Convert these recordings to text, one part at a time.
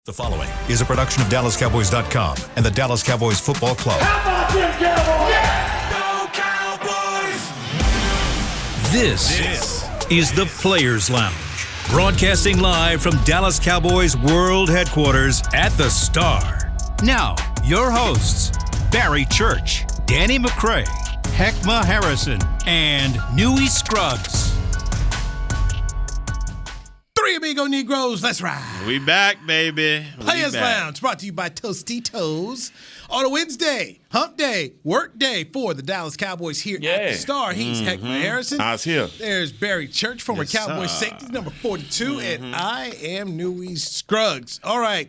The following is a production of DallasCowboys.com and the Dallas Cowboys Football Club. How about them Cowboys? Yeah! Go Cowboys! This is the Players Lounge, broadcasting live from Dallas Cowboys World Headquarters at the Star. Now, your hosts, Barry Church, Danny McCray, Heckma Harrison, and Newy Scruggs. Three Amigo Negroes, let's ride. We back, baby. Players Lounge, brought to you by Tostitos. On a Wednesday, hump day, work day for the Dallas Cowboys here at the Star. He's Heckma Harrison. I was here. There's Barry Church, former Cowboys safety, number 42, and I am Newy Scruggs. All right.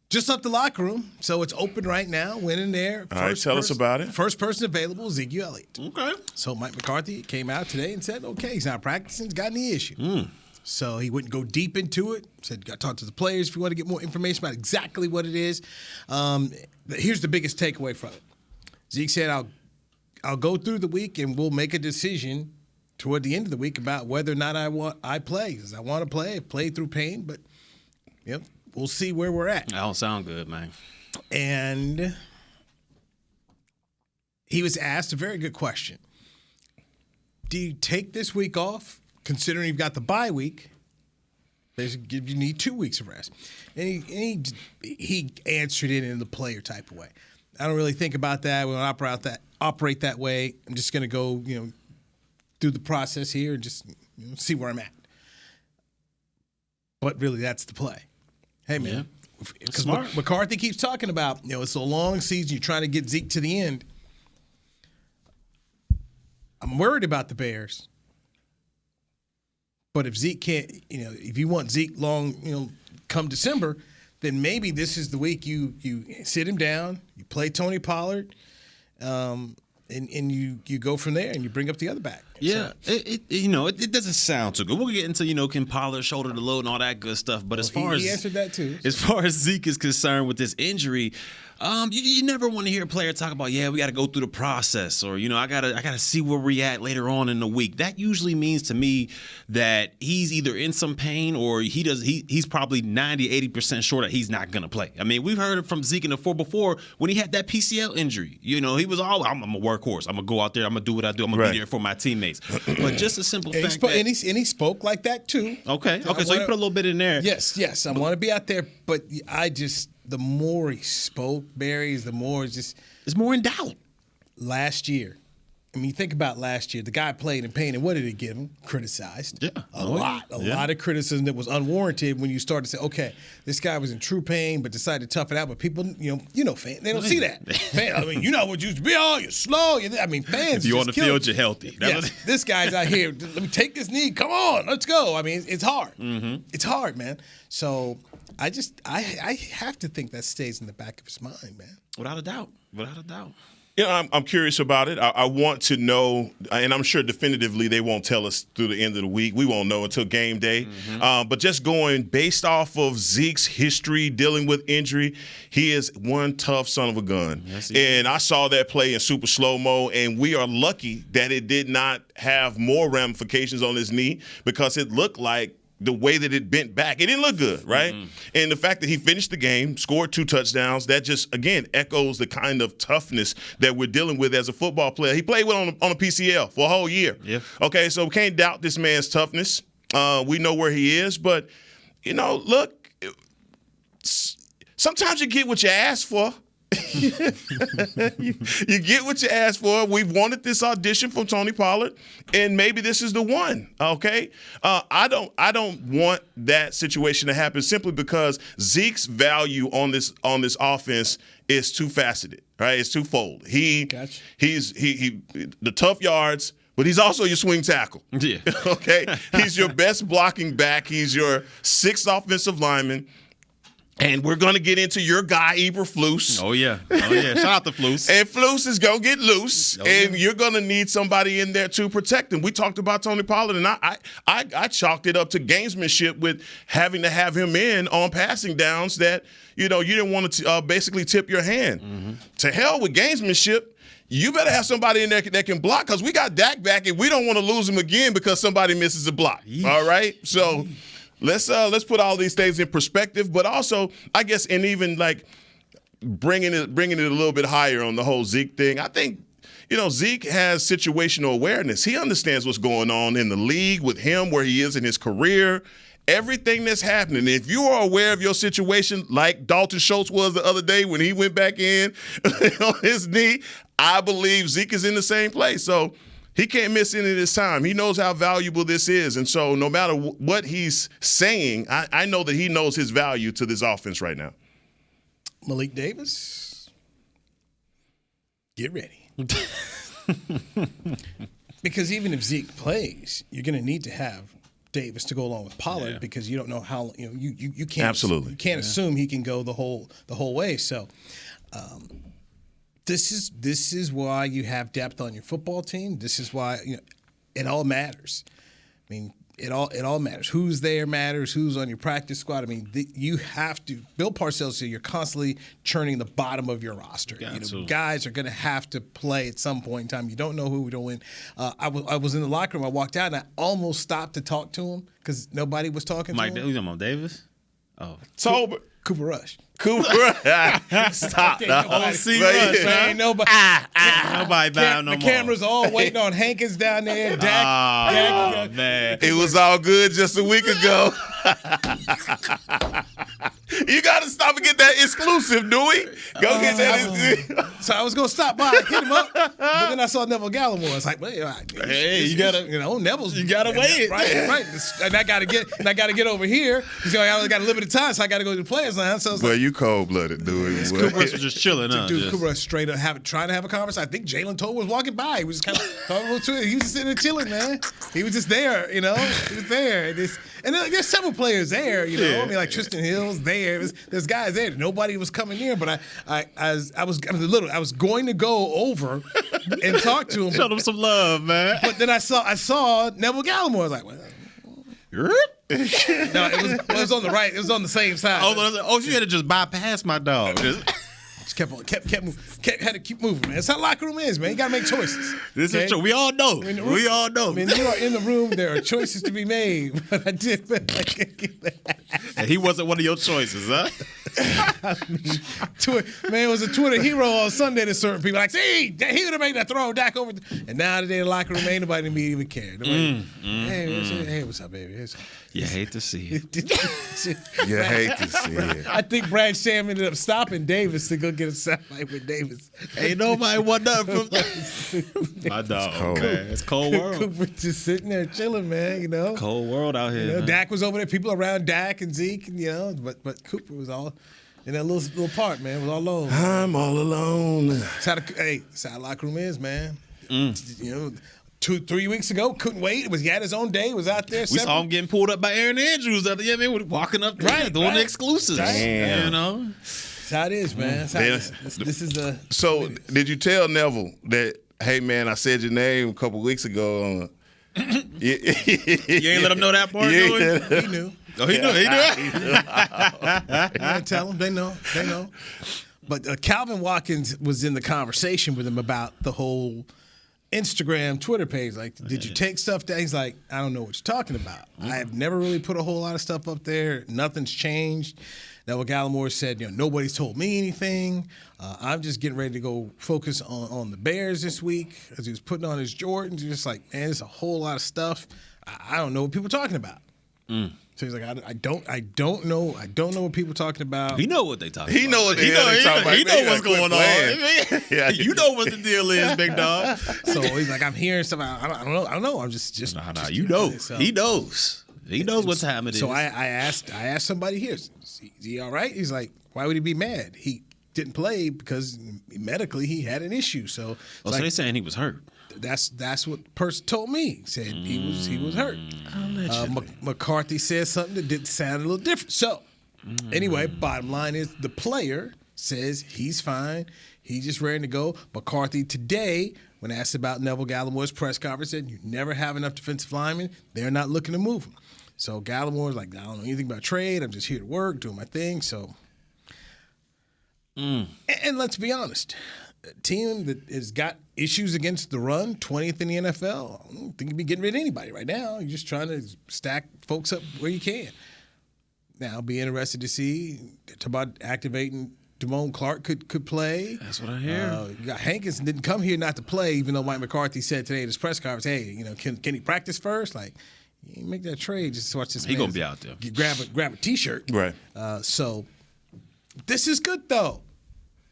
Just left the locker room, so it's open right now. Went in there. All right, tell us about it. First person available, Ezekiel Elliott. Okay. So Mike McCarthy came out today and said, okay, he's not practicing. He's got any issue. So he wouldn't go deep into it. Said, got to talk to the players if you want to get more information about exactly what it is. Here's the biggest takeaway from it. Zeke said, I'll go through the week and we'll make a decision toward the end of the week about whether or not I play. Because I want to play through pain, but we'll see where we're at. That don't sound good, man. And he was asked a very good question. Do you take this week off? Considering you've got the bye week, you need 2 weeks of rest. And he answered it in the player type of way. I don't really think about that. We don't operate that way. I'm just going to go, through the process here and just see where I'm at. But really, that's the play. Hey, man. Because McCarthy keeps talking about, it's a long season. You're trying to get Zeke to the end. I'm worried about the Bears. But if Zeke can't, if you want Zeke long, come December, then maybe this is the week you sit him down, you play Tony Pollard, and you go from there and you bring up the other back. Yeah, so, it doesn't sound too good. We'll get into, can Pollard shoulder the load and all that good stuff. But he answered that too. As far as Zeke is concerned with this injury, you never want to hear a player talk about, we got to go through the process, or I gotta see where we at later on in the week. That usually means to me that he's either in some pain or he's probably 90-80% sure that he's not gonna play. I mean, we've heard it from Zeke in the before when he had that PCL injury. He was all, I'm a workhorse. I'm gonna go out there. I'm gonna do what I do. I'm gonna be there for my teamites. But just a simple fact and he spoke like that too. Okay. So you put a little bit in there. Yes. I want to be out there, but the more he spoke, Barry, the more it's more in doubt. Last year, think about last year. The guy played in pain, and what did it give him? Criticized. Yeah. A lot of criticism that was unwarranted when you start to say, okay, this guy was in true pain but decided to tough it out. But people, fans, they don't see that. Fans, what used to be, you're slow. Fans if you're on the field, you're healthy. This guy's out here, let me take this knee. Come on, let's go. It's hard. It's hard, man. So I have to think that stays in the back of his mind, man. Without a doubt. I'm curious about it. I want to know, and I'm sure definitively they won't tell us through the end of the week. We won't know until game day. But just going based off of Zeke's history dealing with injury, he is one tough son of a gun. Yes, and I saw that play in super slow-mo, and we are lucky that it did not have more ramifications on his knee because it looked like the way that it bent back, it didn't look good, right? And the fact that he finished the game, scored 2 touchdowns, that just, again, echoes the kind of toughness that we're dealing with as a football player. He played on a PCL for a whole year. Yeah. Okay, so we can't doubt this man's toughness. We know where he is, but, look, sometimes you get what you ask for. You get what you asked for. We've wanted this audition from Tony Pollard, and maybe this is the one. Okay, I don't want that situation to happen simply because Zeke's value on this offense is two faceted. Right, it's twofold. He's the tough yards. But he's also your swing tackle. Yeah. Okay, he's your best blocking back. He's your 6th offensive lineman. And we're going to get into your guy, Eberflus. Oh, yeah. Shout out to Flus. And Flus is going to get loose, and you're going to need somebody in there to protect him. We talked about Tony Pollard, and I chalked it up to gamesmanship with having to have him in on passing downs that, you didn't want to basically tip your hand. To hell with gamesmanship. You better have somebody in there that can block because we got Dak back, and we don't want to lose him again because somebody misses a block. All right? So let's put all these things in perspective, but also, I guess, and even like bringing it a little bit higher on the whole Zeke thing. I think, Zeke has situational awareness. He understands what's going on in the league with him, where he is in his career, everything that's happening. If you are aware of your situation, like Dalton Schultz was the other day when he went back in on his knee, I believe Zeke is in the same place. So he can't miss any of this time. He knows how valuable this is. And so no matter what he's saying, I know that he knows his value to this offense right now. Malik Davis, get ready. Because even if Zeke plays, you're going to need to have Davis to go along with Pollard because you don't know how you can't absolutely you can't assume he can go the whole way. So this is why you have depth on your football team. This is why it all matters. I mean, it all matters. Who's there matters. Who's on your practice squad. I mean, you have to. Bill Parcells said you're constantly churning the bottom of your roster. Guys are going to have to play at some point in time. You don't know who we're going to win. I was in the locker room. I walked out and I almost stopped to talk to him because nobody was talking to him. You talking about Davis? Oh, Sober. Cooper Rush. Stop. Ain't nobody. Nobody bound no more. The cameras all waiting on Hankins down there. Dak, man. It was all good just a week ago. You got to stop and get that exclusive, Dewey. Go get that. So I was going to stop by and hit him up, but then I saw Neville Gallimore. I was like, well, you got to, Neville's. You got to wait. Right. And I got to get over here. I only got a limited time, so I got to go to the players line. So well, you cold-blooded, Dewey. Cooper Rush was just chilling, huh? Dude, Cooper Rush straight up trying to have a conversation. I think Jalen Toll was walking by. He was just kind of talking to him. He was just sitting there chilling, man. He was just there, He was there. And there's several players there, I mean, like Tristan Hill's there. There's guys there. Nobody was coming near, but I was going to go over and talk to him. Show them some love, man. But then I saw Neville Gallimore. I was like, well. No, it was on the right. It was on the same side. You had to just bypass my dog. Just had to keep moving, man. That's how the locker room is, man. You got to make choices. This is true. We all know. We all know. When you are in the room, there are choices to be made. But I did. And he wasn't one of your choices, huh? Man, it was a Twitter hero on Sunday to certain people. Like, see, he would have made that throw Dak over. And now today, the locker room, ain't nobody even care. Hey, what's up, baby? You hate to see it. You hate to see it. I think Brad Sham ended up stopping Davis to go get a soundbite with Davis. Ain't nobody want nothing from my dog, man. It's cold world. Cooper just sitting there chilling, man, Cold world out here. Dak was over there, people around Dak and Zeke, but Cooper was all in that little part, man. Was all alone. I'm all alone. That's how the locker room is, man. 2-3 weeks ago, couldn't wait. He had his own day. Was out there. We saw him getting pulled up by Aaron Andrews the other day. Man, walking up there, doing the exclusives. Damn. That's how it is, man. This is the. So, did you tell Neville that? Hey, man, I said your name a couple weeks ago. You ain't let him know that part, He knew. Oh, he knew. I didn't tell them. They know. But Calvin Watkins was in the conversation with him about the whole Instagram, Twitter page. Like, did you take stuff down? He's like, I don't know what you're talking about. I have never really put a whole lot of stuff up there. Nothing's changed. Neville Gallimore said, nobody's told me anything. I'm just getting ready to go focus on the Bears this week. As he was putting on his Jordans, just like, man, there's a whole lot of stuff. I don't know what people are talking about. So he's like, I don't know what people are talking about. He know what they talking about. He know what they talking about. He know what's going on. Yeah, you know what the deal is, big dog. So he's like, I'm hearing stuff. I don't know. I'm just you know. So. He knows. He knows what time it is. So I asked somebody here, is he all right? He's like, why would he be mad? He didn't play because medically he had an issue. So so they're saying he was hurt. That's what the person told me. He said he was hurt. McCarthy said something that did sound a little different. So anyway, bottom line is the player says he's fine. He's just ready to go. McCarthy today, when asked about Neville Gallimore's press conference, said you never have enough defensive linemen. They're not looking to move him. So Gallimore's like, I don't know anything about trade. I'm just here to work, doing my thing. So, and let's be honest, a team that has got issues against the run, 20th in the NFL, I don't think you'd be getting rid of anybody right now. You're just trying to stack folks up where you can. Now, I'll be interested to see. Talk about activating Damone Clark could play. That's what I hear. You got Hankins didn't come here not to play, even though Mike McCarthy said today at his press conference, hey, can he practice first? Like, you make that trade just to watch this. He gonna be out there. Grab a T-shirt. Right. So this is good though.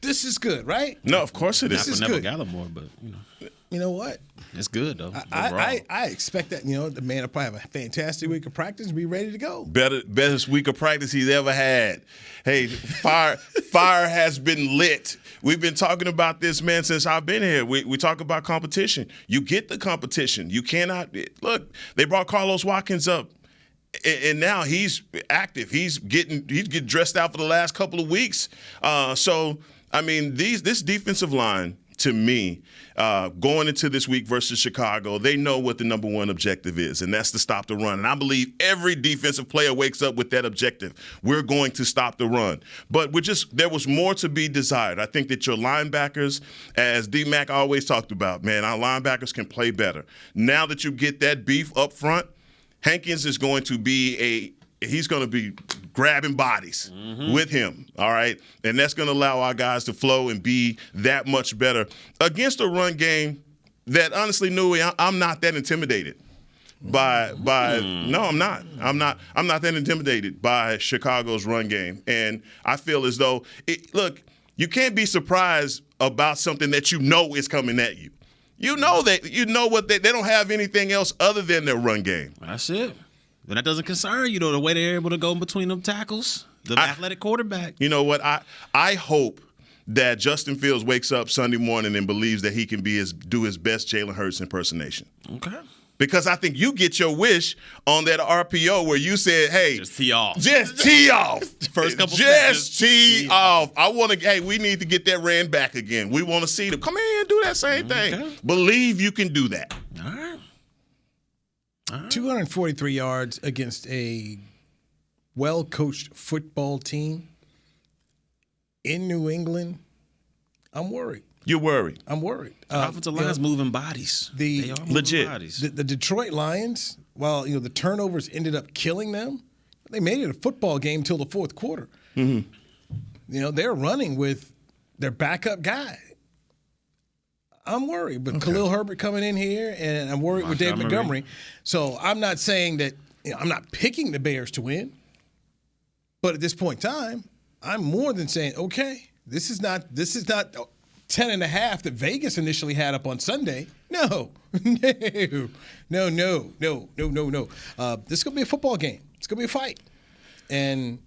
This is good, right? No, of course it is. This is Never good. Gallimore, but You know what? it's good though. I expect that the man will probably have a fantastic week of practice and be ready to go. Best week of practice he's ever had. Hey, fire has been lit. We've been talking about this, man, since I've been here. We talk about competition. You get the competition. You cannot look. They brought Carlos Watkins up, and now he's active. He's getting dressed out for the last couple of weeks. So I mean, this defensive line, to me, going into this week versus Chicago, they know what the number one objective is, and that's to stop the run. And I believe every defensive player wakes up with that objective. We're going to stop the run. But there was more to be desired. I think that your linebackers, as D-Mac always talked about, man, our linebackers can play better. Now that you get that beef up front, Hankins is going to be he's going to be grabbing bodies with him, all right? And that's going to allow our guys to flow and be that much better against a run game that, honestly, Newey, I'm not that intimidated by no, I'm not. I'm not that intimidated by Chicago's run game. And I feel as though, look, you can't be surprised about something that you know is coming at you. You know what they don't have anything else other than their run game. That's it. But that doesn't concern you, though, the way they're able to go in between them tackles, the athletic quarterback. You know what? I hope that Justin Fields wakes up Sunday morning and believes that he can do his best Jalen Hurts impersonation. Okay. Because I think you get your wish on that RPO where you said, hey. Just tee off. Just tee off. First couple Just tee off. We need to get that ran back again. We want to see them. Come in and do that same thing. Believe you can do that. All right. 243 yards against a well-coached football team in New England. I'm worried. You're worried. I'm worried. Offensive line's moving bodies. They are moving legit bodies. The Detroit Lions, while the turnovers ended up killing them, they made it a football game till the fourth quarter. Mm-hmm. They're running with their backup guy. I'm worried, but Khalil Herbert coming in here, and I'm worried with Dave Montgomery. So I'm not saying that I'm not picking the Bears to win, but at this point in time, I'm more than saying, okay, this is not 10.5 that Vegas initially had up on Sunday. No. This is gonna be a football game. It's gonna be a fight, and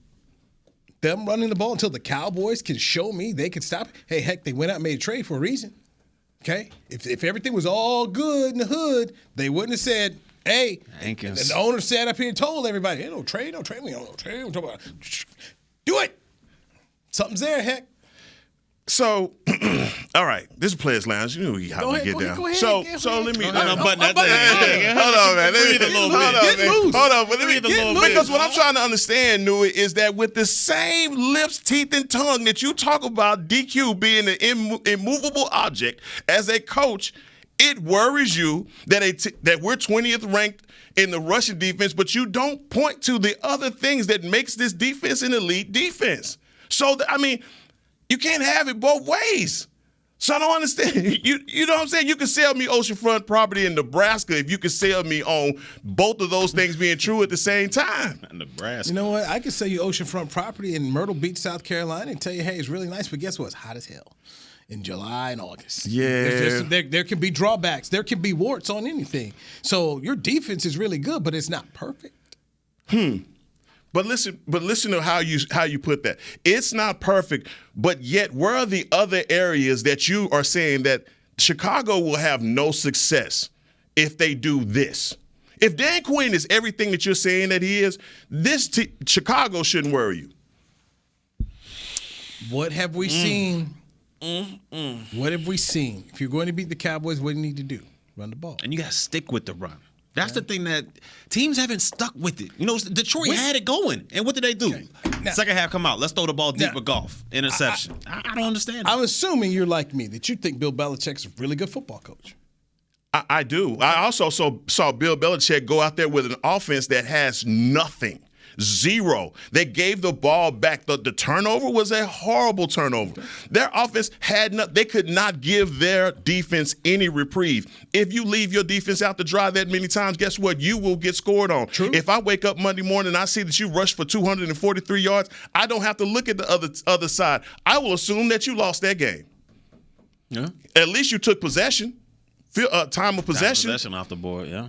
them running the ball until the Cowboys can show me they can stop it. Hey, heck, they went out and made a trade for a reason. Okay, if everything was all good in the hood, they wouldn't have said, "Hey." Hankins. And the owner sat up here and told everybody, "Hey, no trade. We don't trade. Do it. Something's there, heck." So, all right, this is Players Lounge. You know how we get down. Go ahead, so let me. Hold on, man. Breathe a little bit. Hold on, but let me Breathe a little bit. because what I'm trying to understand, Newey, is that with the same lips, teeth, and tongue that you talk about DQ being an immovable object as a coach, it worries you that we're 20th ranked in the rushing defense, but you don't point to the other things that makes this defense an elite defense. So you can't have it both ways. So I don't understand. You know what I'm saying? You can sell me oceanfront property in Nebraska if you can sell me on both of those things being true at the same time. Nebraska. You know what? I could sell you oceanfront property in Myrtle Beach, South Carolina, and tell you, hey, it's really nice, but guess what? It's hot as hell in July and August. Yeah. There can be drawbacks. There can be warts on anything. So your defense is really good, but it's not perfect. But listen to how you put that. It's not perfect, but yet where are the other areas that you are saying that Chicago will have no success if they do this? If Dan Quinn is everything that you're saying that he is, Chicago shouldn't worry you. What have we seen? What have we seen? If you're going to beat the Cowboys, what do you need to do? Run the ball. And you got to stick with the run. That's the thing that teams haven't stuck with it. Detroit had it going. And what did they do? Okay. Now, second half come out. Let's throw the ball deep with golf. Interception. I don't understand. I'm assuming you're like me, that you think Bill Belichick's a really good football coach. I do. I also saw Bill Belichick go out there with an offense that has nothing. Zero. They gave the ball back. The turnover was a horrible turnover. Their offense they could not give their defense any reprieve. If you leave your defense out to dry that many times, guess what? You will get scored on. True. If I wake up Monday morning and I see that you rushed for 243 yards, I don't have to look at the other side. I will assume that you lost that game. Yeah. At least you took possession. Time of possession. Possession off the board, yeah.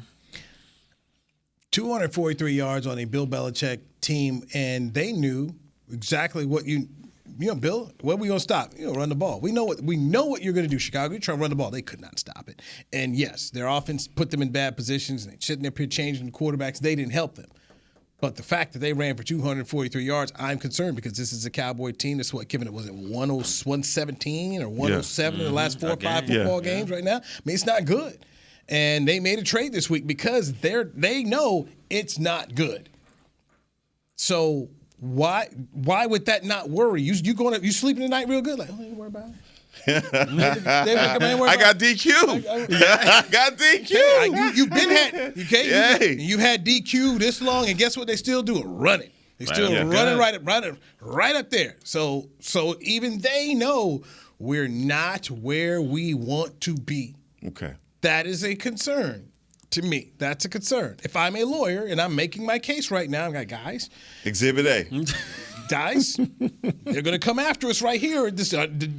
243 yards on a Bill Belichick team, and they knew exactly what Bill, where we gonna stop? Run the ball. We know what you're gonna do, Chicago. You're trying to run the ball. They could not stop it. And yes, their offense put them in bad positions, and they sitting up here changing the quarterbacks. They didn't help them. But the fact that they ran for 243 yards, I'm concerned because this is a Cowboy team. That's what, Kevin, was it 117 or 107 in the last 4 or 5 football games right now? I mean, it's not good. And they made a trade this week because they know it's not good. So why would that not worry you? You sleeping tonight real good? Like, oh, ain't worry about it. I got DQ. I got DQ. You've been had. Okay, you had DQ this long, and guess what? They still do it. Running. They still running right up there. So even they know we're not where we want to be. Okay. That is a concern to me. That's a concern. If I'm a lawyer and I'm making my case right now, I'm like, guys. Exhibit A. Guys, they're going to come after us right here.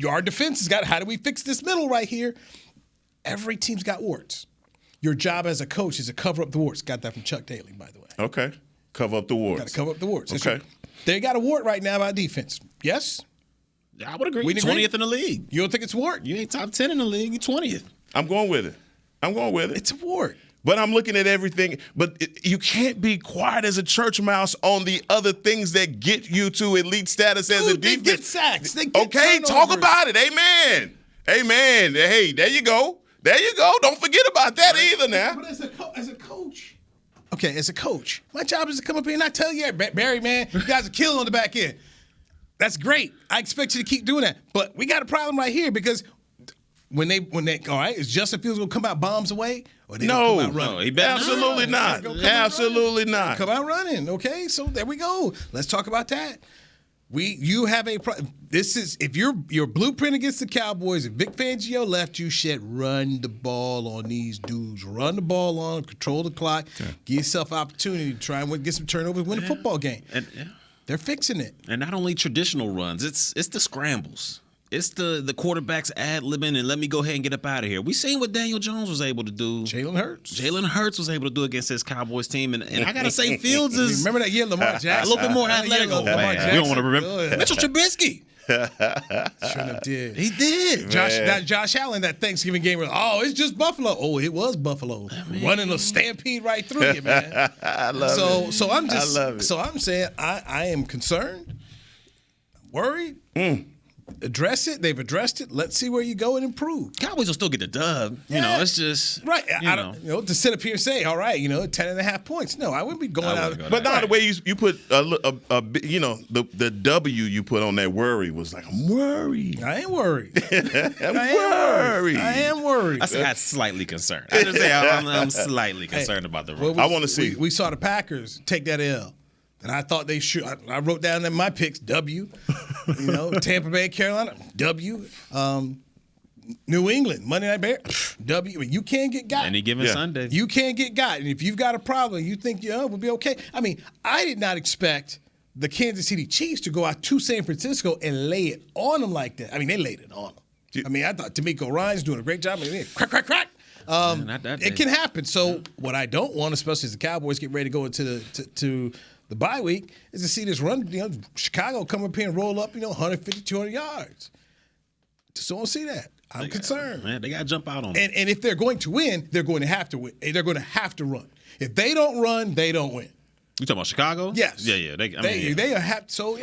Our defense has got, how do we fix this middle right here? Every team's got warts. Your job as a coach is to cover up the warts. Got that from Chuck Daly, by the way. Okay. Cover up the warts. Got to cover up the warts. Okay. They got a wart right now about defense. Yes? I would agree. We 20th in the league. You don't think it's a wart? You ain't top 10 in the league. You're 20th. I'm going with it. It's a wart. But I'm looking at everything. But you can't be quiet as a church mouse on the other things that get you to elite status as a defense. They get sacks. They get turnovers. Talk about it. Amen. Hey, there you go. Don't forget about that either now. But as a coach. Okay, as a coach, my job is to come up here and not tell you, Barry, man, you guys are killing on the back end. That's great. I expect you to keep doing that. But we got a problem right here because when they all right, is Justin Fields gonna come out bombs away? Or they no, come out running? Absolutely not. Absolutely not. Come out running. Okay, so there we go. Let's talk about that. You have a this is if your blueprint against the Cowboys, if Vic Fangio left you, run the ball on these dudes. Run the ball on, control the clock, give yourself opportunity to try and get some turnovers, win a football game. They're fixing it. And not only traditional runs, it's the scrambles. It's the quarterbacks ad-libbing and let me go ahead and get up out of here. We seen what Daniel Jones was able to do. Jalen Hurts was able to do against this Cowboys team. And I got to say, Fields is... Remember that year Lamar Jackson? A little bit more athletic. We don't want to remember. Mitchell Trubisky. Shouldn't have did. He did. Josh Allen, that Thanksgiving game, it's just Buffalo. Oh, it was Buffalo. Running a stampede right through you, man. I love it. So I'm just... I love it. So I'm saying I am concerned. I'm worried. Address it. They've addressed it. Let's see where you go and improve. Cowboys will still get the dub. You know, it's just right. I don't, to sit up here and say, all right, 10.5 points. No, I wouldn't be going out. But now the way you put the W you put on that worry was like, I'm worried. I ain't worried. I am worried. I say I'm slightly concerned. I just say I'm slightly concerned about the run. I want to see. We saw the Packers take that L. And I thought they should. I wrote down in my picks W. Tampa Bay, Carolina, W. New England, Monday Night Bears, W. You can't get got. Any given Sunday. You can't get got. And if you've got a problem, you think we'll be okay. I mean, I did not expect the Kansas City Chiefs to go out to San Francisco and lay it on them like that. I mean, they laid it on them. I mean, I thought D'Amico Ryan's doing a great job. I mean, crack. It can happen. So what I don't want, especially as the Cowboys get ready to go into the bye week, is to see this run, Chicago come up here and roll up, 150, 200 yards. Just don't see that. I'm concerned. Man, they got to jump out on it. And if they're going to win, they're going to have to win. They're going to have to run. If they don't run, they don't win. You talking about Chicago? Yes. Yeah. They have. So he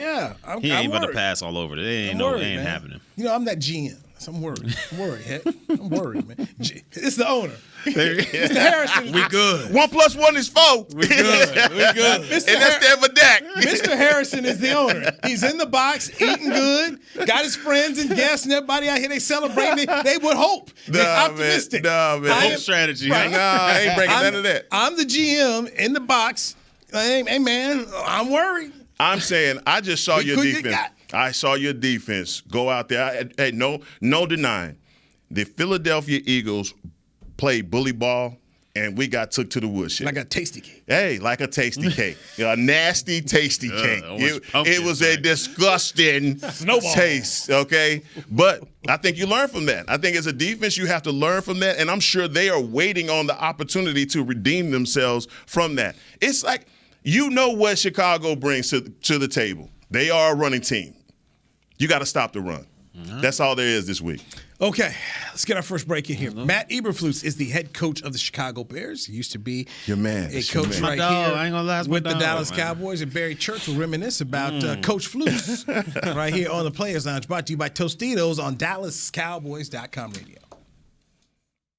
ain't about to pass all over. It ain't happening. I'm that GM. So I'm worried. I'm worried, man. It's the owner. Mr. Harrison. We good. 1 + 1 is 4. We good. And that's Denver Dak. Mr. Harrison is the owner. He's in the box, eating good, got his friends and guests and everybody out here. They celebrating. They would hope. They're optimistic. Man. Hope strategy. Right. Nah, I ain't breaking none of that. I'm the GM in the box. Hey, man, I'm worried. I'm saying I just saw your defense. I saw your defense go out there. Hey, no denying. The Philadelphia Eagles played bully ball, and we got took to the woodshed. Like a tasty cake. Hey, like a tasty cake. A nasty, tasty cake. It was a disgusting taste, okay? But I think you learn from that. I think as a defense, you have to learn from that, and I'm sure they are waiting on the opportunity to redeem themselves from that. It's like, you know what Chicago brings to the table. They are a running team. You got to stop the run. That's all there is this week. Okay, let's get our first break in here. Matt Eberflus is the head coach of the Chicago Bears. He used to be your man. A coach right here I ain't gonna lie, with the Dallas Cowboys. And Barry Church will reminisce about Coach Flus right here on the Players Lounge, brought to you by Tostitos on DallasCowboys.com radio.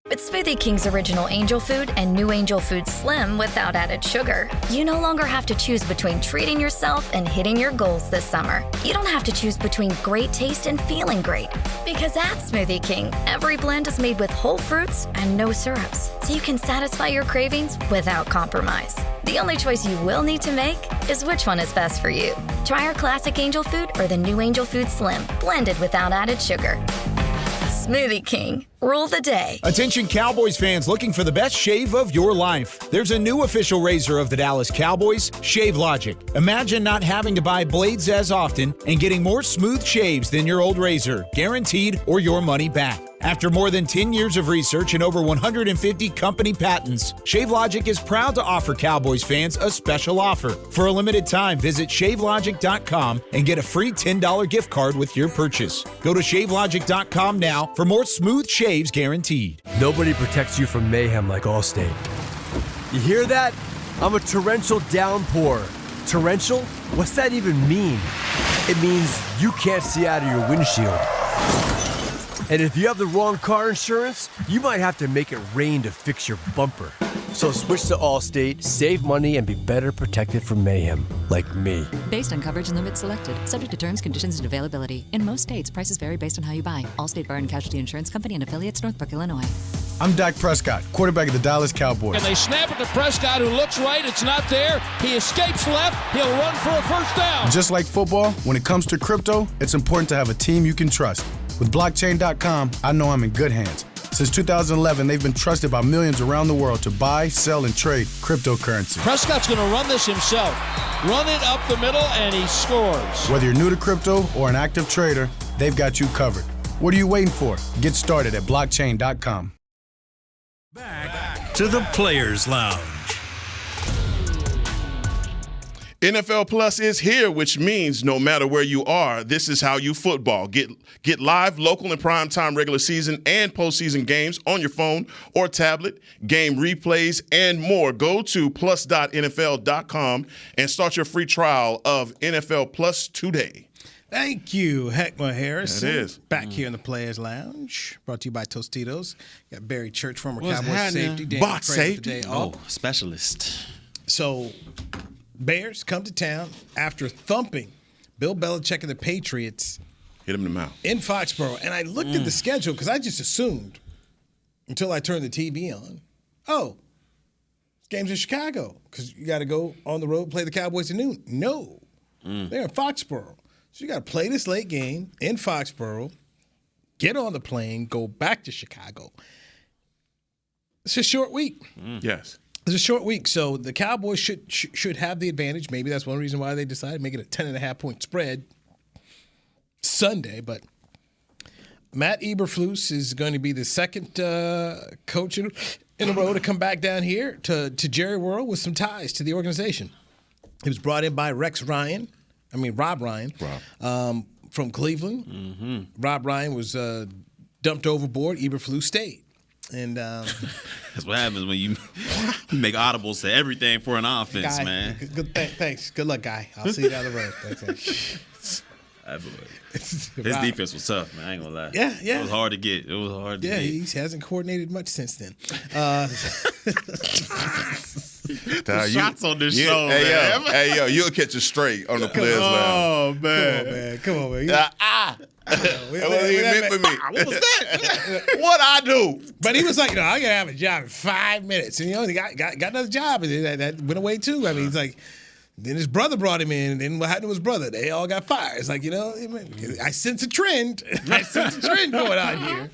With Smoothie King's original Angel Food and new Angel Food Slim without added sugar, you no longer have to choose between treating yourself and hitting your goals this summer. You don't have to choose between great taste and feeling great. Because at Smoothie King, every blend is made with whole fruits and no syrups, so you can satisfy your cravings without compromise. The only choice you will need to make is which one is best for you. Try our classic Angel Food or the new Angel Food Slim, blended without added sugar. Smoothie King. Rule the day. Attention Cowboys fans looking for the best shave of your life. There's a new official razor of the Dallas Cowboys, Shave Logic. Imagine not having to buy blades as often and getting more smooth shaves than your old razor, guaranteed or your money back. After more than 10 years of research and over 150 company patents, ShaveLogic is proud to offer Cowboys fans a special offer. For a limited time, visit ShaveLogic.com and get a free $10 gift card with your purchase. Go to ShaveLogic.com now for more smooth shaves guaranteed. Nobody protects you from mayhem like Allstate. You hear that? I'm a torrential downpour. Torrential? What's that even mean? It means you can't see out of your windshield. And if you have the wrong car insurance, you might have to make it rain to fix your bumper. So switch to Allstate, save money, and be better protected from mayhem, like me. Based on coverage and limits selected, subject to terms, conditions, and availability. In most states, prices vary based on how you buy. Allstate Bar and Casualty Insurance Company and affiliates, Northbrook, Illinois. I'm Dak Prescott, quarterback of the Dallas Cowboys. And they snap it to Prescott, who looks right. It's not there. He escapes left. He'll run for a first down. Just like football, when it comes to crypto, it's important to have a team you can trust. With blockchain.com, I know I'm in good hands. Since 2011, they've been trusted by millions around the world to buy, sell, and trade cryptocurrency. Prescott's going to run this himself. Run it up the middle, and he scores. Whether you're new to crypto or an active trader, they've got you covered. What are you waiting for? Get started at blockchain.com. Back to the Players Lounge. NFL Plus is here, which means no matter where you are, this is how you football. Get live, local, and primetime regular season and postseason games on your phone or tablet, game replays, and more. Go to plus.nfl.com and start your free trial of NFL Plus today. Thank you, Heckma Harrison. It is. Back here in the Players Lounge, brought to you by Tostitos. Got Barry Church, former What's Cowboys happening? safety. Dan Box Craig safety? today Oh, off. specialist. So, Bears come to town after thumping Bill Belichick and the Patriots. Hit him in the mouth. In Foxborough. And I looked at the schedule because I just assumed until I turned the TV on, oh, this game's in Chicago because you got to go on the road, play the Cowboys at noon. No. They're in Foxborough. So you got to play this late game in Foxborough, get on the plane, go back to Chicago. It's a short week. Yes. It's a short week, so the Cowboys should have the advantage. Maybe that's one reason why they decided to make it a 10.5-point spread Sunday. But Matt Eberflus is going to be the second coach in a row to come back down here to Jerry World with some ties to the organization. He was brought in by Rob Ryan from Cleveland. Mm-hmm. Rob Ryan was dumped overboard. Eberflus stayed. And that's what happens when you make audibles to everything for an offense, guy, man. Thanks. Good luck, guy. I'll see you down the road. Thanks. His defense was tough, man. I ain't gonna lie. Yeah. It was hard to get. Yeah, he hasn't coordinated much since then. Shots on this show, man. Hey, yo, you'll catch it straight on the Players Lounge. Oh, man. Come on, man. That wasn't even meant for me. What was that? What I do? But he was like, I gotta have a job in 5 minutes, and he got another job, and that went away too. I mean, he's like, then his brother brought him in, and then what happened to his brother? They all got fired. It's like, I sense a trend. I sense a trend going on here.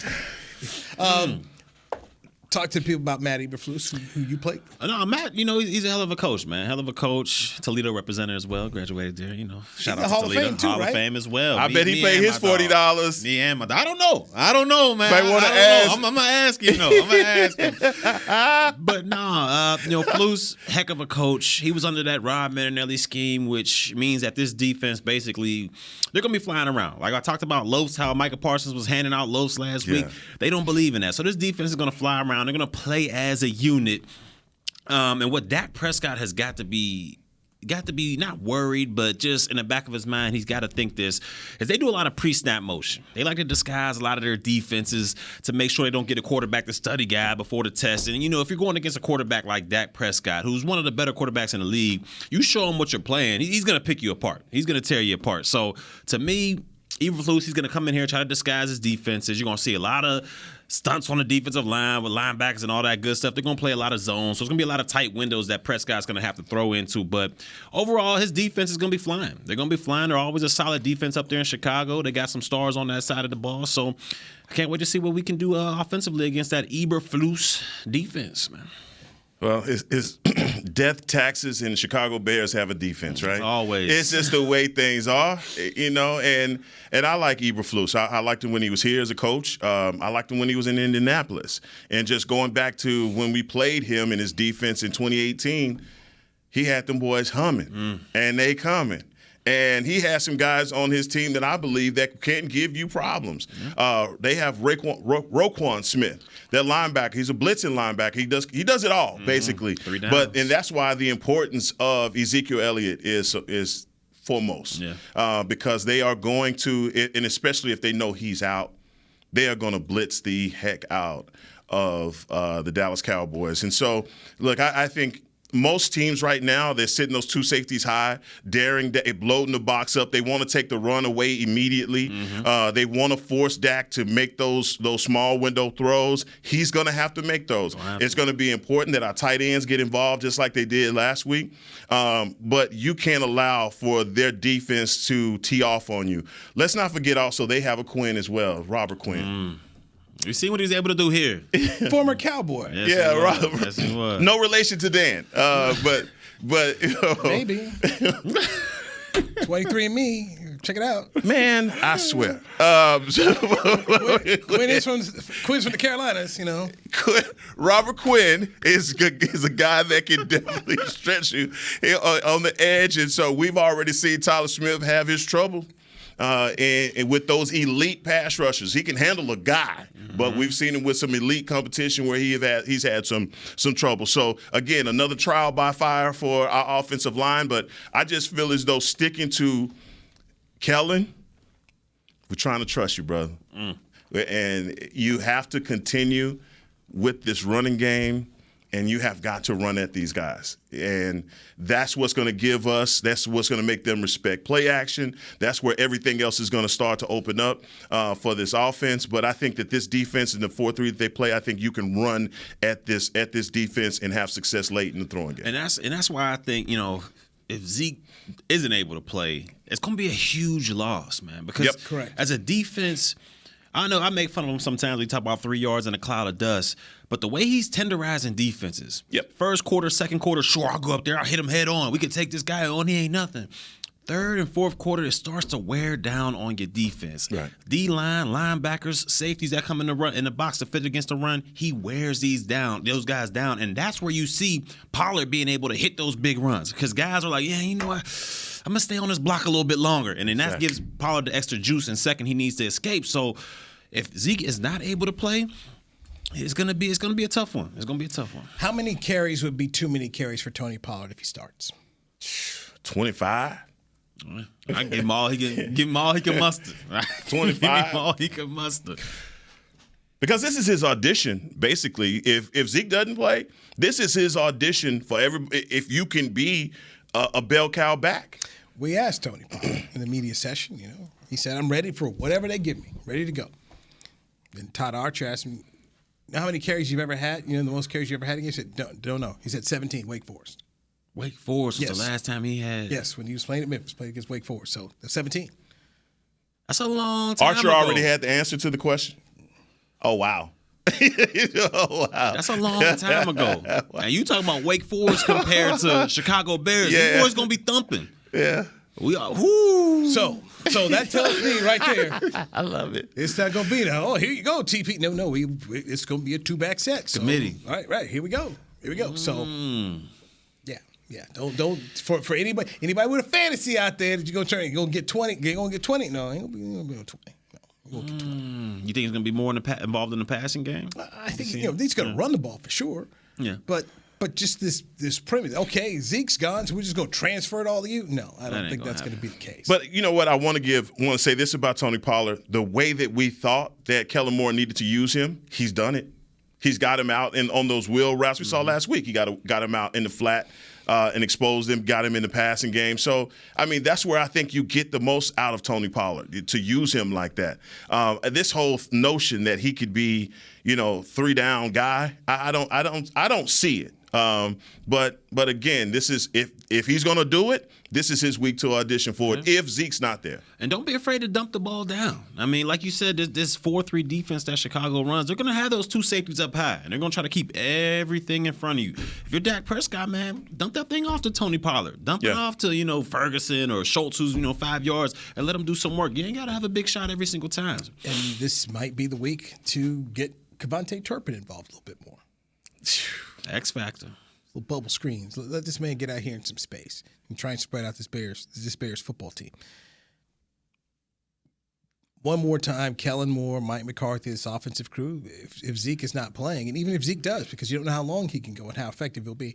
Talk to the people about Matt Eberflus, who you played. No, Matt, he's a hell of a coach, man. Hell of a coach. Toledo representative as well. Graduated there, Shout out to Hall Toledo. Of Fame too, Hall right? of Fame as well. I bet he paid his $40. Me and my dog. I don't know, man. Might want to ask. I'm gonna ask him. I'm gonna ask him. But Flus, heck of a coach. He was under that Rob Marinelli scheme, which means that this defense basically they're gonna be flying around. Like I talked about loafs, how Micah Parsons was handing out loafs last week. They don't believe in that. So this defense is gonna fly around. They're gonna play as a unit. And what Dak Prescott has got to be not worried, but just in the back of his mind, he's got to think this, is they do a lot of pre-snap motion. They like to disguise a lot of their defenses to make sure they don't get a quarterback to study guy before the test. And, if you're going against a quarterback like Dak Prescott, who's one of the better quarterbacks in the league, you show him what you're playing, he's going to pick you apart. He's going to tear you apart. So, to me, Eberflus, he's going to come in here and try to disguise his defenses. You're going to see a lot of stunts on the defensive line with linebackers and all that good stuff. They're going to play a lot of zones. So it's going to be a lot of tight windows that Prescott's going to have to throw into. But overall, his defense is going to be flying. They're going to be flying. They're always a solid defense up there in Chicago. They got some stars on that side of the ball. So I can't wait to see what we can do offensively against that Eberflus defense, man. Well, it's death taxes and the Chicago Bears have a defense, right? Always. It's just the way things are, and I like Eberflus. I liked him when he was here as a coach. I liked him when he was in Indianapolis. And just going back to when we played him in his defense in 2018, he had them boys humming, and they coming. And he has some guys on his team that I believe that can give you problems. They have Roquan Smith, that linebacker. He's a blitzing linebacker. He does it all, basically. 3 downs. And that's why the importance of Ezekiel Elliott is foremost. Because they are going to, and especially if they know he's out, they are going to blitz the heck out of the Dallas Cowboys. And so, look, I think most teams right now, they're sitting those two safeties high, bloating the box up. They want to take the run away immediately. They want to force Dak to make those small window throws. He's going to have to make those. It's going to be important that our tight ends get involved just like they did last week. But you can't allow for their defense to tee off on you. Let's not forget also they have a Quinn as well, Robert Quinn. You see what he's able to do here. Former Cowboy. Robert. Yes, he was. No relation to Dan, but maybe 23andMe. Check it out, man. I swear. Quinn's from the Carolinas. Robert Quinn is a guy that can definitely stretch you on the edge, and so we've already seen Tyler Smith have his trouble. And with those elite pass rushers, he can handle a guy, but we've seen him with some elite competition where he's had some trouble. So again, another trial by fire for our offensive line. But I just feel as though sticking to Kellen, we're trying to trust you, brother, and you have to continue with this running game. And you have got to run at these guys. And that's what's going to that's what's going to make them respect play action. That's where everything else is going to start to open up for this offense. But I think that this defense and the 4-3 that they play, I think you can run at this defense and have success late in the throwing game. And that's why I think, if Zeke isn't able to play, it's going to be a huge loss, man. Because as a defense, I know I make fun of him sometimes. We talk about 3 yards in a cloud of dust. But the way he's tenderizing defenses, first quarter, second quarter, sure, I'll go up there, I'll hit him head on. We can take this guy on, he ain't nothing. Third and fourth quarter, it starts to wear down on your defense. Right. D-line, linebackers, safeties that come in the box to fit against the run, he wears those guys down. And that's where you see Pollard being able to hit those big runs. Because guys are like, yeah, you know what? I'm going to stay on this block a little bit longer. And then that gives Pollard the extra juice, and second, he needs to escape. So if Zeke is not able to play, it's gonna be a tough one. It's gonna be a tough one. How many carries would be too many carries for Tony Pollard if he starts? 25. I can give him all he can muster. 25. Give him all he can muster. Because this is his audition, basically. If Zeke doesn't play, this is his audition for if you can be a bell cow back. We asked Tony in the media session, he said, I'm ready for whatever they give me, ready to go. Then Todd Archer asked me, how many carries you've ever had? The most carries you ever had again? He said, don't know. He said 17, Wake Forest. Wake Forest was the last time he had. Yes, when he was playing at Memphis, played against Wake Forest. So, 17. That's a long time Archer ago. already had the answer to the question. Oh, wow. Oh, wow. That's a long time ago. Wow. And you talking about Wake Forest compared to Chicago Bears. Yeah. These boys going to be thumping. Yeah. We are. Whoo. So that tells me right there. I love it. It's not going to be now. Oh, here you go, TP. No, it's going to be a 2-back set. So, committee. All right. Here we go. So, yeah. Don't for anybody with a fantasy out there that you're going to get 20. You're going to get 20. No, ain't going to be 20. No, you think it's going to be more involved in the passing game? I think he's going to run the ball for sure. Yeah. But just this premise, okay, Zeke's gone, so we're just going to transfer it all to you? No, I don't think that's going to be the case. But you know what? I want to say this about Tony Pollard. The way that we thought that Kellen Moore needed to use him, he's done it. He's got him out on those wheel routes we saw last week. He got him out in the flat and exposed him, got him in the passing game. So, I mean, that's where I think you get the most out of Tony Pollard, to use him like that. This whole notion that he could be, 3-down guy, I don't see it. But again, this is if he's going to do it, this is his week to audition for it if Zeke's not there. And don't be afraid to dump the ball down. I mean, like you said, this 4-3 defense that Chicago runs, they're going to have those two safeties up high, and they're going to try to keep everything in front of you. If you're Dak Prescott, man, dump that thing off to Tony Pollard. Dump it off to, Ferguson or Schultz, who's, 5 yards, and let him do some work. You ain't got to have a big shot every single time. And this might be the week to get Kevontae Turpin involved a little bit more. X factor. Little bubble screens. Let this man get out here in some space and try and spread out this Bears football team. One more time, Kellen Moore, Mike McCarthy, this offensive crew, if Zeke is not playing, and even if Zeke does, because you don't know how long he can go and how effective he'll be,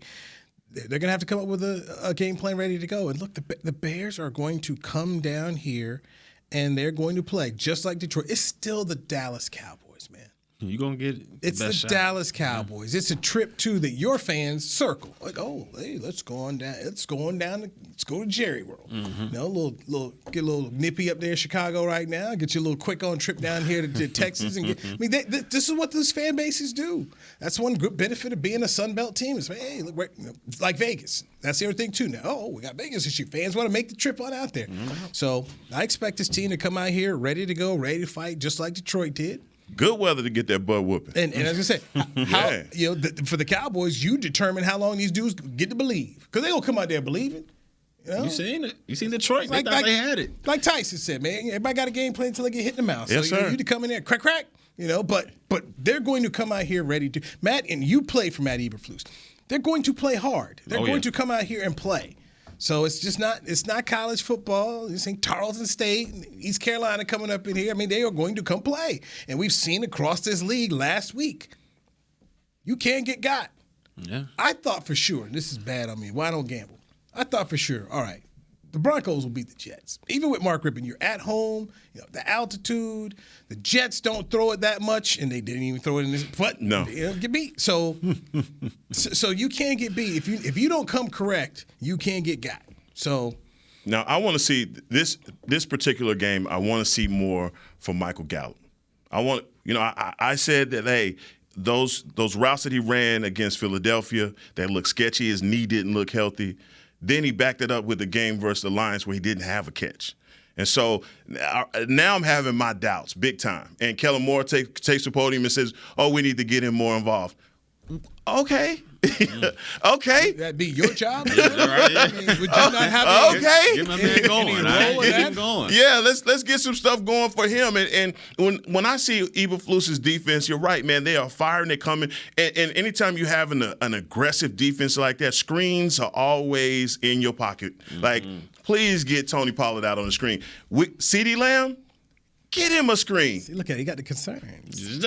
they're going to have to come up with a game plan ready to go. And look, the Bears are going to come down here, and they're going to play just like Detroit. It's still the Dallas Cowboys, man. You're going to get it's the shot. Dallas Cowboys. It's a trip, too, that your fans circle. Like, oh, hey, let's go to Jerry World. Mm-hmm. Get a little nippy up there in Chicago right now. Get you a little quick on trip down here to Texas. And this is what those fan bases do. That's one good benefit of being a Sun Belt team. Is, hey, look, like Vegas. That's the other thing, too. Now, we got Vegas issue. Fans want to make the trip on out there. Mm-hmm. So I expect this team to come out here ready to go, ready to fight, just like Detroit did. Good weather to get that butt whooping. And as I said, for the Cowboys, you determine how long these dudes get to believe. Because they're going to come out there believing. You seen it. You seen Detroit. They thought they had it. Like Tyson said, man, everybody got a game plan until they get hit in the mouth. Yes, so sir. You to come in there, crack, but they're going to come out here ready to. Matt, and you play for Matt Eberflus. They're going to play hard. They're going to come out here and play. So it's not college football. This ain't Tarleton State, East Carolina coming up in here. I mean, they are going to come play. And we've seen across this league last week, you can't get got. Yeah. I thought for sure, and this is bad on me, why don't gamble? I thought for sure, all right, the Broncos will beat the Jets. Even with Mark Rippon, you're at home, the altitude, the Jets don't throw it that much, and they didn't even throw it in this, but get beat. So you can't get beat. If you don't come correct, you can't get got. So now I want to see this particular game. I want to see more from Michael Gallup. I said that, hey, those routes that he ran against Philadelphia that looked sketchy, his knee didn't look healthy. Then he backed it up with the game versus the Lions where he didn't have a catch. And so now I'm having my doubts big time. And Kellen Moore takes the podium and says, we need to get him more involved. Okay. Okay. That'd be your job? Right. I mean, would you not have Get my man going. Get him going. Yeah, let's get some stuff going for him. And when I see Eberflus's defense, you're right, man. They are firing. They're coming. And anytime you have an aggressive defense like that, screens are always in your pocket. Mm-hmm. Like, please get Tony Pollard out on the screen. CeeDee Lamb, Get him a screen. See, look at it. He got the concerns.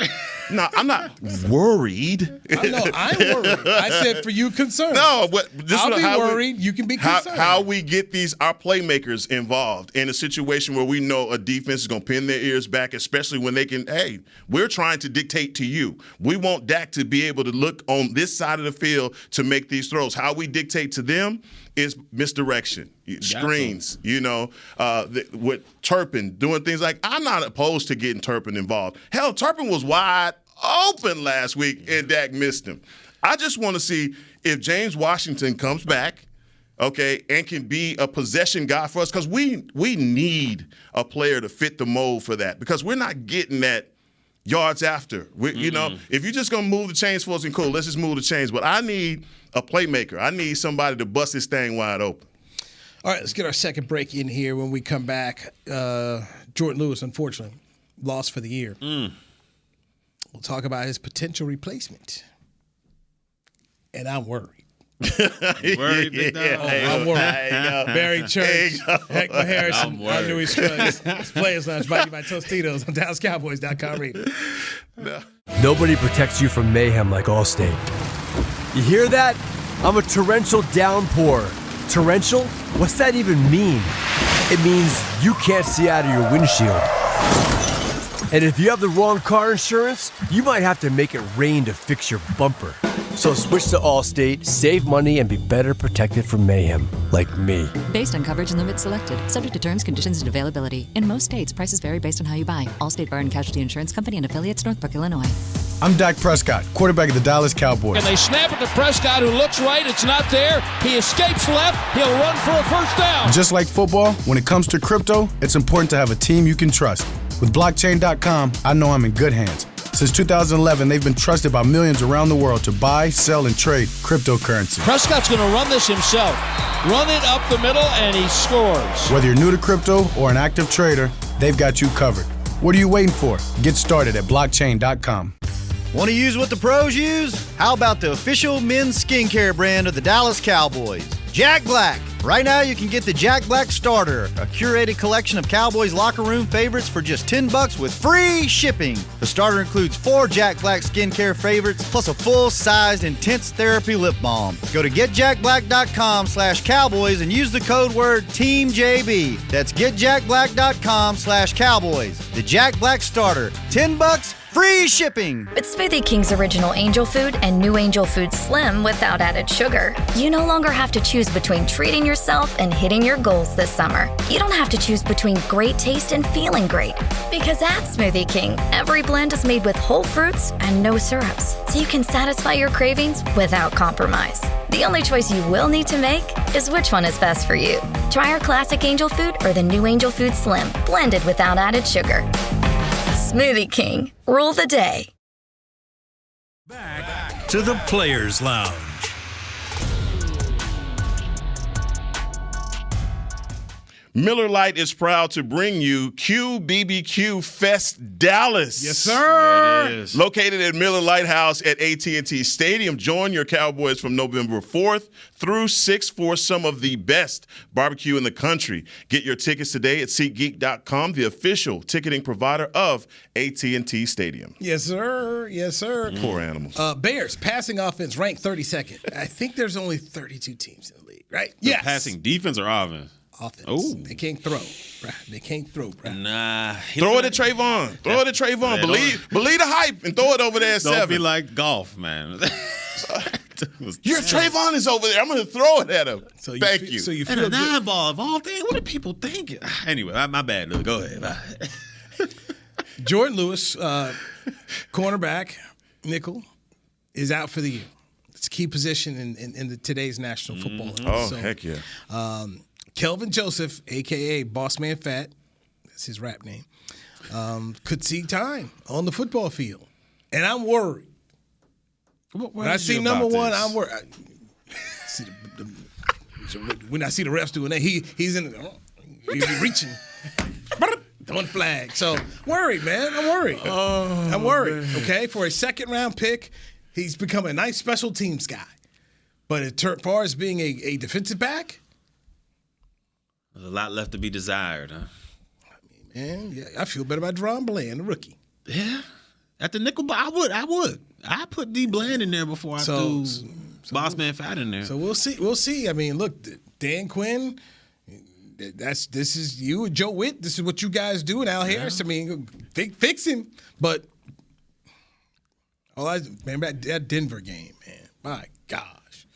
No, I'm not worried. I know. I'm worried. I said for you concerned. No, but this I'll is be how worried. You can be concerned. How we get our playmakers involved in a situation where we know a defense is going to pin their ears back, especially when they can, hey, we're trying to dictate to you. We want Dak to be able to look on this side of the field to make these throws. How we dictate to them is misdirection, screens, with Turpin doing things like, I'm not opposed to getting Turpin involved. Hell, Turpin was wide open last week and Dak missed him. I just want to see if James Washington comes back, okay, and can be a possession guy for us, because we need a player to fit the mold for that, because we're not getting that yards after. If you're just going to move the chains for us, and cool, let's just move the chains. But I need a playmaker. I need somebody to bust this thing wide open. All right, let's get our second break in here. When we come back, Jordan Lewis, unfortunately, lost for the year. We'll talk about his potential replacement. And I'm worried. Worried, big dog? I'm worried. Barry Church, Heckma Harrison, I'm Louis Scruggs. It's Players Lounge, brought to you by Tostitos on DallasCowboys.com radio. Nobody protects you from mayhem like Allstate. You hear that? I'm a torrential downpour. Torrential? What's that even mean? It means you can't see out of your windshield. And if you have the wrong car insurance, you might have to make it rain to fix your bumper. So switch to Allstate, save money, and be better protected from mayhem, like me. Based on coverage and limits selected, subject to terms, conditions, and availability. In most states, prices vary based on how you buy. Allstate Bar and Casualty Insurance Company and affiliates, Northbrook, Illinois. I'm Dak Prescott, quarterback of the Dallas Cowboys. And they snap it to Prescott, who looks right. It's not there. He escapes left. He'll run for a first down. Just like football, when it comes to crypto, it's important to have a team you can trust. With blockchain.com, I know I'm in good hands. Since 2011, they've been trusted by millions around the world to buy, sell, and trade cryptocurrency. Prescott's going to run this himself. Run it up the middle, and he scores. Whether you're new to crypto or an active trader, they've got you covered. What are you waiting for? Get started at blockchain.com. Want to use what the pros use? How about the official men's skincare brand of the Dallas Cowboys, Jack Black? Right now, you can get the Jack Black Starter, a curated collection of Cowboys locker room favorites for just $10 with free shipping. The starter includes 4 Jack Black skincare favorites, plus a full-sized intense therapy lip balm. Go to getjackblack.com/Cowboys and use the code word TEAMJB. That's getjackblack.com/Cowboys. The Jack Black Starter, $10, free shipping. With Smoothie King's original Angel Food and new Angel Food Slim without added sugar, you no longer have to choose between treating yourself and hitting your goals this summer. You don't have to choose between great taste and feeling great. Because at Smoothie King, every blend is made with whole fruits and no syrups, so you can satisfy your cravings without compromise. The only choice you will need to make is which one is best for you. Try our classic Angel Food or the new Angel Food Slim, blended without added sugar. Smoothie King, rule the day. Back to the Players Lounge. Miller Lite is proud to bring you QBBQ Fest Dallas. Yes, sir. There it is. Located at Miller Lite House at AT&T Stadium. Join your Cowboys from November 4th through 6th for some of the best barbecue in the country. Get your tickets today at SeatGeek.com, the official ticketing provider of AT&T Stadium. Yes, sir. Yes, sir. Poor animals. Bears passing offense ranked 32nd. I think there's only 32 teams in the league, right? The Yes. passing defense or offense? Offense. Ooh. They can't throw, bruh. They can't throw, bruh. Nah. Throw it at Trayvon. Throw it at Trayvon. Believe the hype and throw it over there at Don't 7. be like golf, man. Your Trayvon is over there. I'm going to throw it at him. Thank you. So you And feel a good. 9-ball of all things. What are people thinking? Anyway, my bad. Luke. Go ahead. Jordan Lewis, cornerback, nickel, is out for the year. It's a key position in today's National Football League. Oh, So, heck yeah. Kelvin Joseph, a.k.a. Boss Man Fat, that's his rap name, could see time on the football field. And I'm worried. When I see number one, I'm worried. When I see the refs doing that, he's in he's reaching, throwing flag. So worried, man. I'm worried. I'm worried. Man. Okay, for a second-round pick, he's become a nice special teams guy. But as far as being a defensive back, There's a lot left to be desired, huh? I mean, And yeah, I feel better about Deron Bland, the rookie. Yeah. At the nickel, but I would. I put D Bland in there before I threw Bossman Fat in there. So we'll see. I mean, look, Dan Quinn, this is you and Joe Witt. This is what you guys do, and Al Harris. I mean, fix him. But I remember that Denver game, man. My gosh.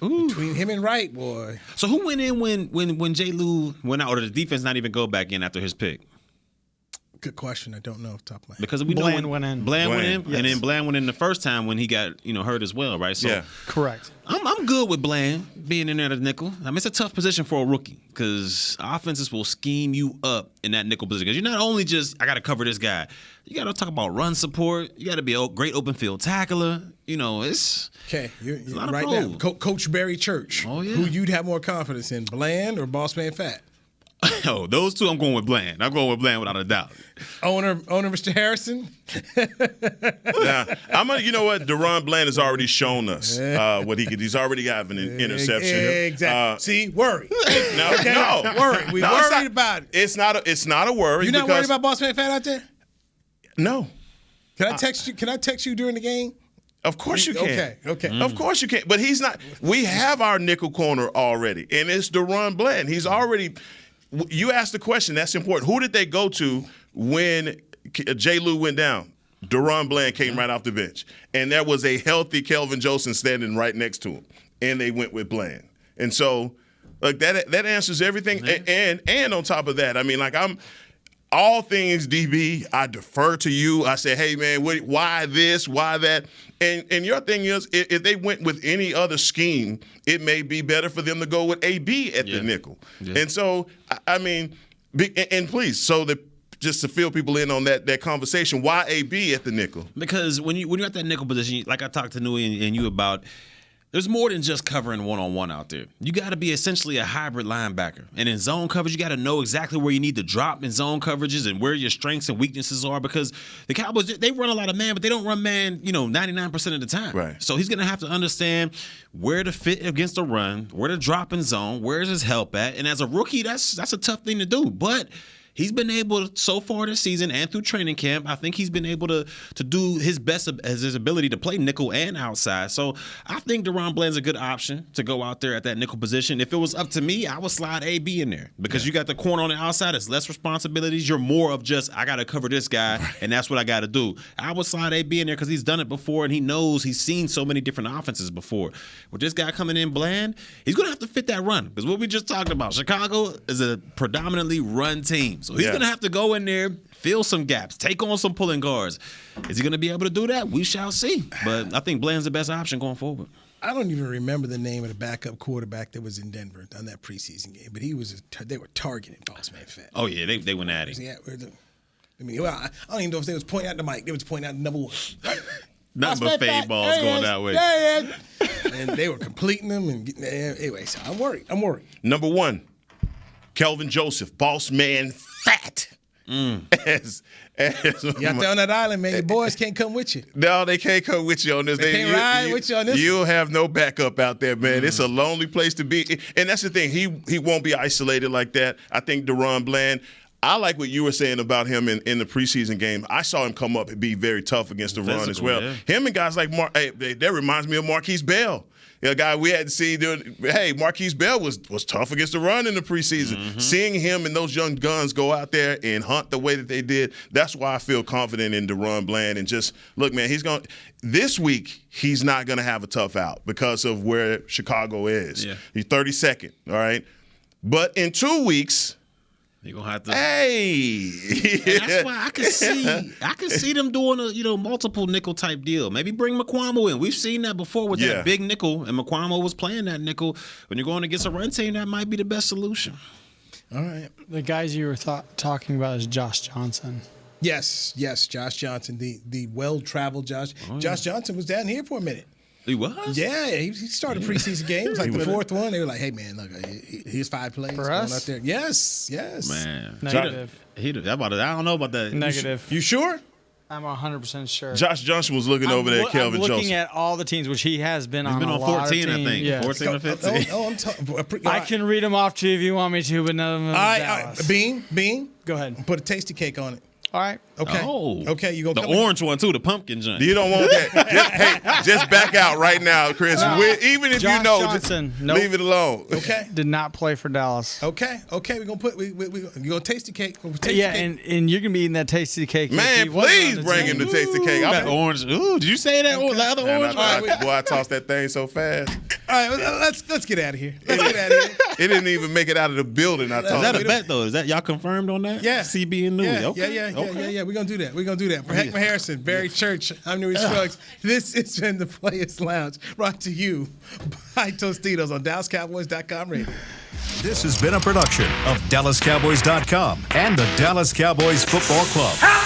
Ooh. Between him and Wright, boy. So who went in when J. Lou went out, or did the defense not even go back in after his pick? Good question. I don't know off the top of my head. Because we Bland know went in. Bland went in, yes. And then Bland went in the first time when he got hurt as well, right? So yeah, correct. I'm good with Bland being in there at the nickel. I mean, it's a tough position for a rookie because offenses will scheme you up in that nickel position. Because you're not only just I got to cover this guy. You got to talk about run support. You got to be a great open field tackler. It's okay. You're a lot right of now, Coach Barry Church. Oh yeah. Who you'd have more confidence in, Bland or Bossman Fat? Oh, those two, I'm going with Bland. I'm going with Bland without a doubt. Owner, Mr. Harrison. You know what? Deron Bland has already shown us what he could. He's already got an interception. Exactly. See, worry. No, worry. We worried about it. It's not a worry. You're not worried about Bossman Fat out there? No. Can I text you? Can I text you during the game? Of course you can. Okay. Of course you can. But he's not. We have our nickel corner already, and it's Deron Bland. He's already. You asked the question. That's important. Who did they go to when J. Lou went down? Deron Bland came right off the bench. And there was a healthy Kelvin Joseph standing right next to him. And they went with Bland. And so, like that answers everything. And on top of that, I mean, like I'm all things DB, I defer to you. I say, hey, man, why this? Why that? And your thing is, if they went with any other scheme, it may be better for them to go with AB at the nickel. Yeah. And so, I mean, and please, just to fill people in on that conversation, why AB at the nickel? Because when you're at that nickel position, like I talked to Nui and you about, there's more than just covering one-on-one out there. You got to be essentially a hybrid linebacker. And in zone coverage, you got to know exactly where you need to drop in zone coverages and where your strengths and weaknesses are, because the Cowboys, they run a lot of man, but they don't run man, 99% of the time. Right. So he's going to have to understand where to fit against the run, where to drop in zone, where's his help at. And as a rookie, that's a tough thing to do. But he's been able to, so far this season and through training camp, I think he's been able to do his best as his ability to play nickel and outside. So I think Deron Bland's a good option to go out there at that nickel position. If it was up to me, I would slide AB in there because you got the corner on the outside. It's less responsibilities. You're more of just, I got to cover this guy, and that's what I got to do. I would slide AB in there because he's done it before, and he knows he's seen so many different offenses before. With this guy coming in Bland, he's going to have to fit that run because what we just talked about, Chicago is a predominantly run team. So he's going to have to go in there, fill some gaps, take on some pulling guards. Is he going to be able to do that? We shall see. But I think Bland's the best option going forward. I don't even remember the name of the backup quarterback that was in Denver on that preseason game, but they were targeting Bossman Fat. Oh, yeah, they went at him. Yeah, I don't even know if they was pointing out the mic. They was pointing out number one. Nothing but fade balls going that way. Yeah. And they were completing them. Anyway, so I'm worried. Number one, Kelvin Joseph, boss man Fat. As you out there on that island, man, your boys can't come with you. No, they can't come with you on this. They can't ride with you on this. You'll have no backup out there, man. It's a lonely place to be. And that's the thing. He won't be isolated like that. I think Deron Bland, I like what you were saying about him in the preseason game. I saw him come up and be very tough against the run as well. Yeah. Him and guys like that reminds me of Marquise Bell. A guy we had to see Marquise Bell was tough against the run in the preseason. Mm-hmm. Seeing him and those young guns go out there and hunt the way that they did, that's why I feel confident in Deron Bland. And just, look, man, this week, he's not going to have a tough out because of where Chicago is. Yeah. He's 32nd, all right? But in 2 weeks, you're gonna have to. Hey, and that's why I can see them doing a multiple nickel type deal. Maybe bring McQuamo in. We've seen that before with that big nickel, and McQuamo was playing that nickel. When you're going against a run team, that might be the best solution. All right. The guys you were talking about is Josh Johnson. Yes, Josh Johnson, the well-traveled Josh. Oh, yeah. Josh Johnson was down here for a minute. He was? Yeah, he started preseason games, like the fourth one. They were like, hey, man, look, here's 5 plays. For us? Out there. Yes. Man. Negative. I don't know about that. Negative. You sure? I'm 100% sure. Josh Johnson was looking over there at Kelvin Joseph. I'm looking at all the teams, which he has been on. He's been a on lot 14, of I teams. think. Yeah. 14 or 15. I can read them off to you if you want me to, but none of them. All right. Bean. Go ahead. Put a tasty cake on it. All right. Okay. Oh. Okay, you go. The orange one, too, the pumpkin joint. You don't want that. Just back out right now, Chris. No. Even if Josh you know, Johnson, just nope. leave it alone. Okay. Did not play for Dallas. Okay. We're going to put, you going to taste the cake. And you're going to be eating that tasty cake. Man, please bring him the tasty cake. That orange. Ooh, did you say that? Okay. The other orange one? Boy, I tossed that thing so fast. All right, let's get out of here. It didn't even make it out of the building. I tossed. Is that a bet, though? Is that y'all confirmed on that? Yeah. CB and News. Yeah, Okay. Yeah. We're going to do that. For Heckman Harrison, Barry Church, I'm Newey Scruggs. This has been the Players Lounge, brought to you by Tostitos on DallasCowboys.com radio. This has been a production of DallasCowboys.com and the Dallas Cowboys Football Club.